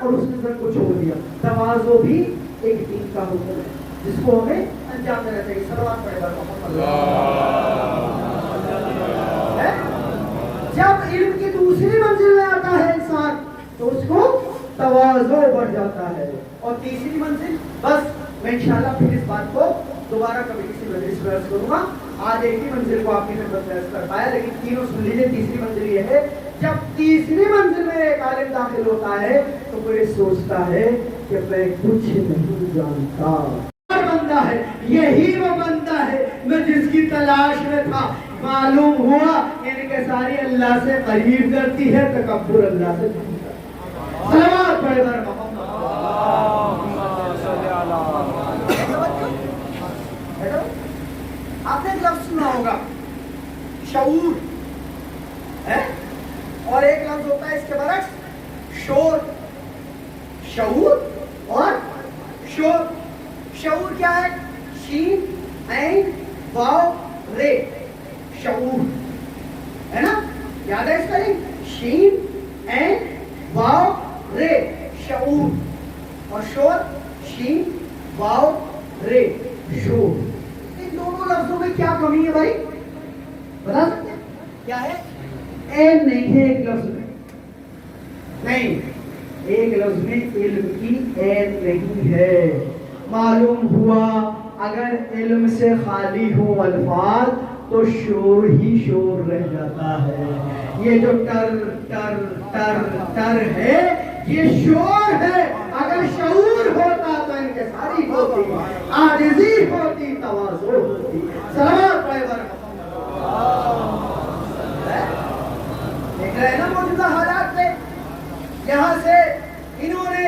اور اس نے کو چھوڑ دیا. تواضع بھی ایک دین کا حکم ہے جس کو ہمیں انجام دینا چاہیے. صلوات پڑھے گا محمد. جب علم کی دوسری منزل میں آتا ہے انسان تو اس کو تواضع بڑھ جاتا ہے. اور تیسری منزل بس میں انشاءاللہ پھر اس بات کو دوبارہ کبھی کسی مجلس میں عرض کروں گا. آج ایک ہی منزل کو آپ کی خدمت میں عرض کر پایا لیکن تینوں سن لیجیے. تیسری منزل یہ ہے جب تیسری منزل میں ایک عالم داخل ہوتا ہے تو وہ یہ سوچتا ہے کہ میں کچھ نہیں جانتا. بندہ ہے یہی وہ بندہ ہے میں جس کی تلاش میں تھا. معلوم ہوا یعنی کہ ساری اللہ سے قریب کرتی ہے, تکبر اللہ سے دور کرتی ہے. صلوات پڑھے بر محمد. آپ نے ایک لفظ سنا ہوگا شعور ہے اور ایک لفظ ہوتا ہے اس کے برعکس شور. شعور اور شور. شعور کیا ہے؟ شین عین واو رے. شعور ہے نا, یاد ہے اس کا نہیں؟ شین عین واو رے شعور. اور شور شین واو رے شور. ان دونوں لفظوں میں کیا کمی ہے بھائی بتا سکتے ہیں کیا ہے؟ این نہیں ہے ایک لفظ میں, نہیں ایک لفظ میں علم کی این نہیں ہے. معلوم ہوا اگر علم سے خالی ہو الفاظ تو شور ہی شور رہ جاتا ہے. یہ جو ٹر ٹر ٹر ٹر ہے یہ شور ہے. اگر شعور ہوتا تو ان کے ساری ہوتی, عاجزی ہوتی, تواضع ہوتی. صلوات پڑھے بر محمد. دیکھ رہے ہیں نا موجودہ حالات میں یہاں سے انہوں نے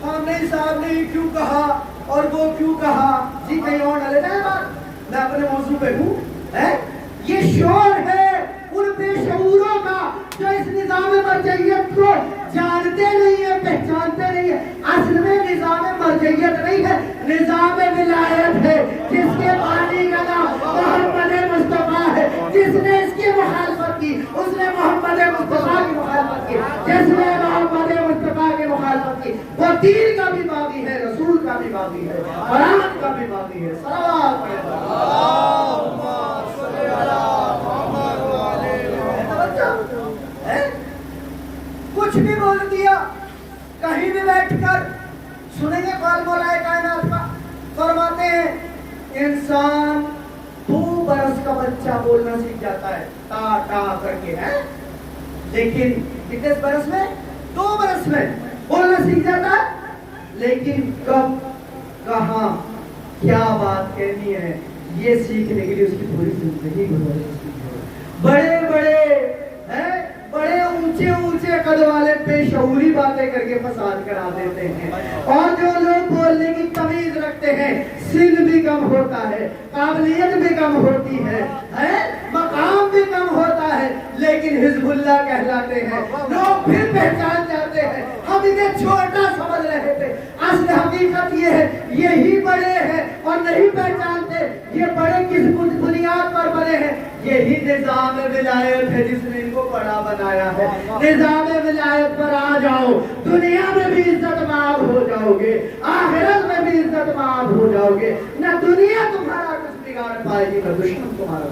خامنئی صاحب نے یہ کیوں کہا اور وہ کیوں کہا. جی کہیں اور نہ لے جائیں بات, میں اپنے موضوع پہ ہوں. یہ شور ہے ان بے شعوروں کا جو اس نظام مرجعیت کو جانتے نہیں ہیں, پہچانتے نہیں ہیں. اصل میں نظام مرجعیت نہیں ہے, نظام ولایت ہے جس کے بانی کا نام محمد مصطفیٰ ہے. جس نے اس کی مخالفت کی اس نے محمد مصطفیٰ کی مخالفت کی. جس نے محمد مصطفیٰ کی مخالفت کی وہ دین کا بھی باغی ہے, رسول کا بھی باغی ہے, قرآن کا بھی باغی ہے. صلوات پڑھے کچھ بھی بول دیا کہیں بھی بیٹھ کر سنیں گے. قال مولا کائنات کا فرماتے ہیں انسان 2 برس کا بچہ بولنا سیکھ جاتا ہے تا تا کر کے ہے, لیکن کتنے برس میں؟ 2 برس میں بولنا سیکھ جاتا ہے. لیکن کب کہاں کیا بات کہنی ہے یہ سیکھنے کے لیے اس کی پوری زندگی گزارتی ہے. بڑے بڑے اونچے اونچے قد والے بے شعوری باتیں کر کے فساد کرا دیتے ہیں. اور جو لوگ بولنے کی تمیز رکھتے ہیں سن بھی کم ہوتا ہے, قابلیت بھی کم ہوتی ہے, مقام بھی کم ہوتا ہے, لیکن حزب اللہ کہلاتے ہیں. لوگ پھر پہچان جاتے ہیں ہم انہیں چھوٹا سمجھ رہے تھے. اصل حقیقت یہ ہے یہی بڑے ہیں اور نہیں پہچانتے. یہ بڑے کس بنیاد پر بنے ہیں؟ یہی نظام ولایت ہے جس نے ان کو بڑا بنایا ہے. نظام ولایت پر آ جاؤ, دنیا میں بھی عزت مآب ہو جاؤ گے, آخرت میں بھی عزت مآب ہو جاؤ گے. نہ دنیا تمہارا کچھ بگاڑ پائے گی نہ دشمن تمہارا.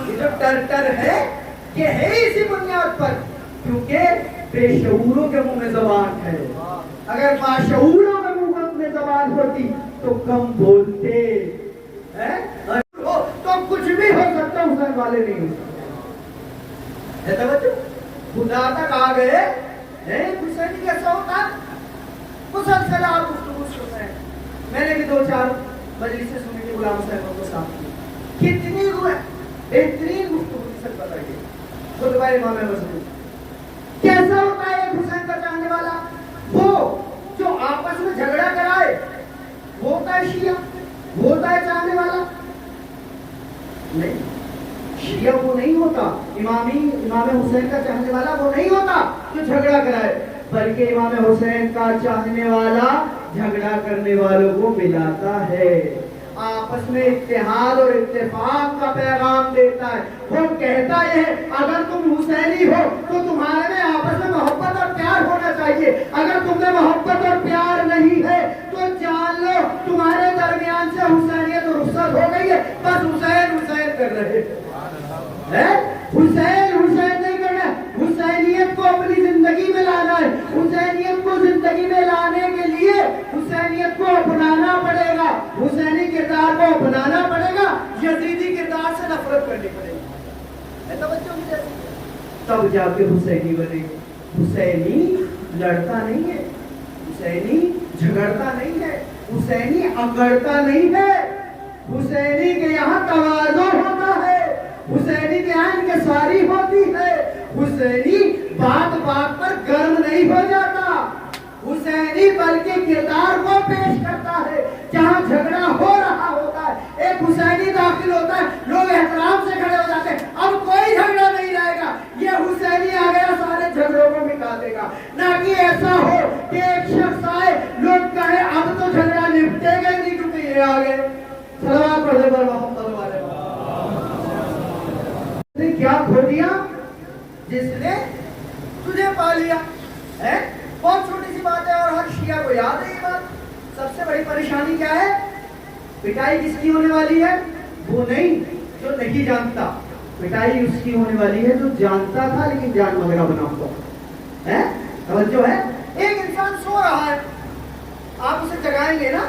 یہ جو ٹر ٹر ہے یہ ہے اسی بنیاد پر کیونکہ بے شعوروں کے منہ میں زبان ہے. اگر باشعوروں کے منہ میں زبان ہوتی تو کم بولتے تو کچھ بھی ہو سکتا, حسین والے نہیں ہو سکتے. خدا تک آ گئے حسین کیسا ہوتا مسلسل آپ گفتگو سن رہے ہیں. میں نے بھی 2-4 مجلسیں سنی تھی غلام حسین کو ساتھ کی. کتنی بہترین گفتگو کی سب بتائیے. خطبہ امام مسجد کیسا ہوتا ہے ایک حسین کا چاہنے والا؟ وہ جو آپس میں جھگڑا کرائے وہ ہوتا ہے شیعہ, وہ ہوتا ہے چاہنے والا نہیں. شیعہ وہ نہیں ہوتا, امام حسین کا چاہنے والا وہ نہیں ہوتا جو جھگڑا کرائے, بلکہ امام حسین کا چاہنے والا جھگڑا کرنے والوں کو ملاتا ہے, آپس میں اتحاد اور اتفاق کا پیغام دیتا ہے. وہ کہتا ہے اگر تم حسینی ہو تو تمہارے میں آپس میں محبت اور چاہیے. اگر تم میں محبت اور پیار نہیں ہے تو جان لو تمہارے درمیان سے حسینیت رخصت ہو گئی ہے. بس حسین حسین کر رہے ہیں. حسین حسین نہیں کرنا. حسینیت کو اپنی زندگی میں لانا ہے. حسینیت کو زندگی میں لانے کے لیے حسینیت کو اپنانا پڑے گا. حسینی کردار کو اپنانا پڑے گا. یزیدی کردار سے نفرت کرنی پڑے گی. تب جا کے حسینی بنے. حسینی لڑتا نہیں ہے. حسینی جھگڑتا نہیں ہے. حسینی اکڑتا نہیں ہے. حسینی کے یہاں تواضع ہوتا ہے. حسینی کے یہاں انکساری ہوتی ہے. حسینی بات بات پر گرم نہیں ہو جاتا. حسینی بلکہ کردار کو پیش کرتا ہے. جہاں جھگڑا ہو رہا ہوتا ہے ایک حسینی داخل ہوتا ہے, لوگ احترام سے کھڑے ہو جاتے ہیں. اب کوئی جھگڑا نہیں رہے گا. یہ حسینی آ گیا سارے جھگڑوں کو مٹا دے گا. نہ کہ ایسا ہو کہ ایک شخص آئے لوگ کہیں اب تو جھگڑا نپٹے گا نہیں کیونکہ یہ آ گئے. صلوات پڑھے پر محمد والے نے کیا کھو دیا جس نے تجھے پا لیا ہے. بہت چھوٹی سی بات ہے اور ہر شیعہ کو یاد ہے یہ بات. سب سے بڑی پریشانی کیا ہے؟ پٹائی کس کی ہونے والی ہے؟ وہ نہیں جو نہیں جانتا. پٹائی اس کی ہونے والی ہے جو جانتا تھا لیکن جان مغرا بنا ہوا ہے. توجہ ہے. ایک انسان سو رہا ہے, آپ اسے جگائیں گے نا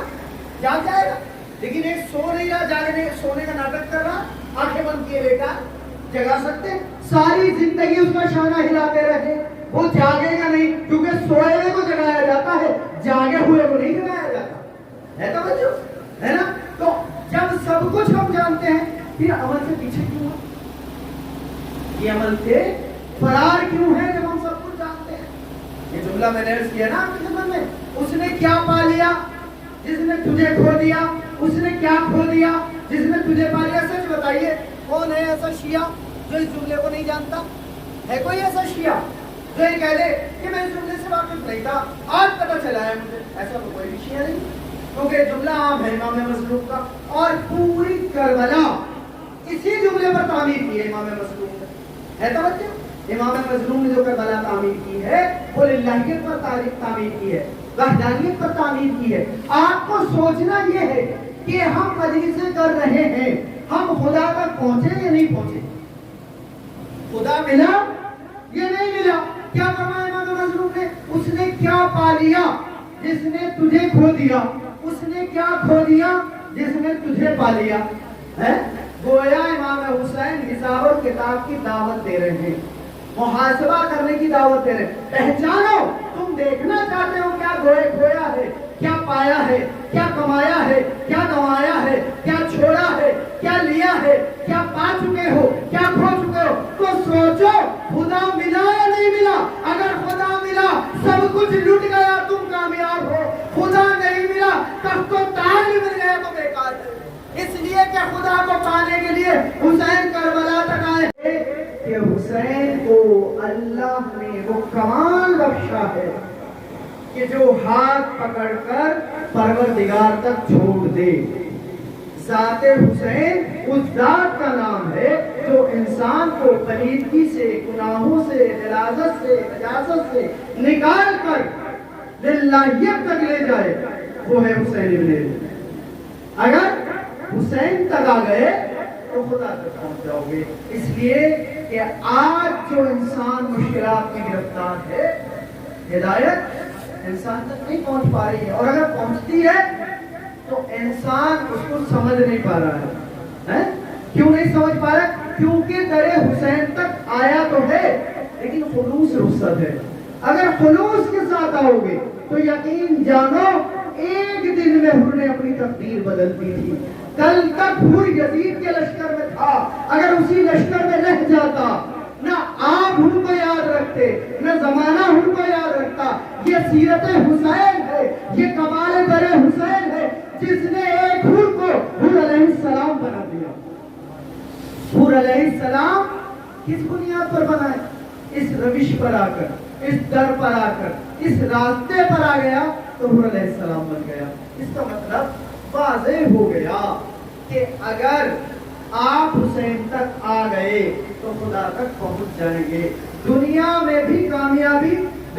جاگ جائے گا. لیکن ایک سو نہیں رہا, جاگنے سونے کا ناٹک کر رہا, آنکھیں بند کیے بیٹا, جگا سکتے؟ ساری زندگی اس کا شانہ ہلاتے رہے, وہ جاگے گا نہیں کیونکہ سوئے ہوئے کو جگایا جاتا ہے, جاگے ہوئے کو نہیں جگایا جاتا ہے. توجہ ہے نا. تو جب سب کچھ ہم جانتے ہیں پھر عمل سے پیچھے کیوں ہیں؟ یہ عمل سے فرار کیوں ہے جب ہم سب کچھ جانتے ہیں؟ یہ جملہ میں نے عرض کیا نا آپ کی خدمت میں. اس نے کیا پا لیا جس نے تجھے کھو دیا؟ اس نے کیا کھو دیا جس نے تجھے پا لیا؟ سچ بتائیے کون ہے ایسا شیعہ جو اس جملے کو نہیں جانتا؟ ہے کوئی ایسا شیعہ جو یہ کہہ دے کہ میں اس جملے سے واقف نہیں تھا, آج پتہ چلا ہے مجھے؟ ایسا تو کوئی بھی شیعہ نہیں, کیونکہ جملہ عام ہے امام مظلوم کا. اور پوری کربلا اسی جملے پر تعمیر کی ہے امام مظلوم نے. ہے توجہ؟ امام مظلوم نے جو کربلا تعمیر کی ہے وہ للہیت پر تعمیر کی ہے, وحدانیت پر تعمیر کی ہے. آپ کو سوچنا یہ ہے کہ ہم مجلسیں کر رہے ہیں, ہم خدا تک پہنچے یا نہیں پہنچے؟ خدا ملا یہ نہیں ملا. کیا فرمایا امام مظلوم نے؟ اس نے کیا پا لیا جس نے تجھے کھو دیا؟ اس نے کیا کھو دیا جس نے تجھے پا لیا؟ ہے گویا امام حسین حساب اور کتاب کی دعوت دے رہے ہیں, محاسبہ کرنے کی دعوت دے رہے ہیں. پہچانو, تم دیکھنا چاہتے ہو کیا کھویا ہے, کیا پایا ہے, کیا کمایا ہے, کیا گنوایا ہے, کیا چھوڑا ہے, کیا لیا ہے, کیا پا چکے ہو, کیا کھو چکے ہو. تو سوچو خدا ملا یا نہیں ملا؟ اگر خدا ملا سب کچھ لٹ گیا تم کامیاب ہو, خدا نہیں ملا تب تو تاج مل گیا تو بیکار ہے. اس لیے کہ خدا کو پانے کے لیے حسین کربلا تک آئے کہ حسین کو اللہ نے وہ کمال بخشا ہے کہ جو ہاتھ پکڑ کر پروردگار تک چھوڑ دے. ذات حسین اس ذات کا نام ہے جو انسان کو پلیدگی سے, گناہوں سے, غلاظت سے, نجاست سے نکال کر للہیت تک لے جائے, وہ ہے حسین ابن علی. اگر حسین تک آ گئے تو خدا تک پہنچ جاؤ گے. اس لیے کہ آج جو انسان مشکلات میں گرفتار ہے, ہدایت انسان تک نہیں پہنچ پا رہی ہے, اور اگر پہنچتی ہے تو انسان اس کو سمجھ نہیں پا رہا ہے. کیوں نہیں سمجھ پا رہا؟ کیونکہ در حسین تک آیا تو ہے لیکن خلوص رخصت ہے. اگر خلوص کے ساتھ آؤ گے تو یقین جانو ایک دن میں حر نے اپنی تقدیر بدل دی تھی. کل تک حر یزید کے لشکر میں تھا, اگر اسی لشکر میں رہ جاتا نہ آپ حر کو یاد رکھتے نہ زمانہ حر کو یاد رکھتا. یہ سیرت حسین ہے, یہ کمال در حسین ہے جس نے ایک حر کو حر علیہ السلام بنا دیا. حر علیہ السلام کس بنیاد پر بنائے؟ اس روش پر آ کر, اس در پر آ کر, اس راستے پر آ گیا تو حر علیہ السلام بن گیا. اس کا مطلب واضح ہو گیا کہ اگر آپ حسین تک آ گئے تو خدا تک پہنچ جائیں گے. دنیا میں بھی کامیابی,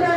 2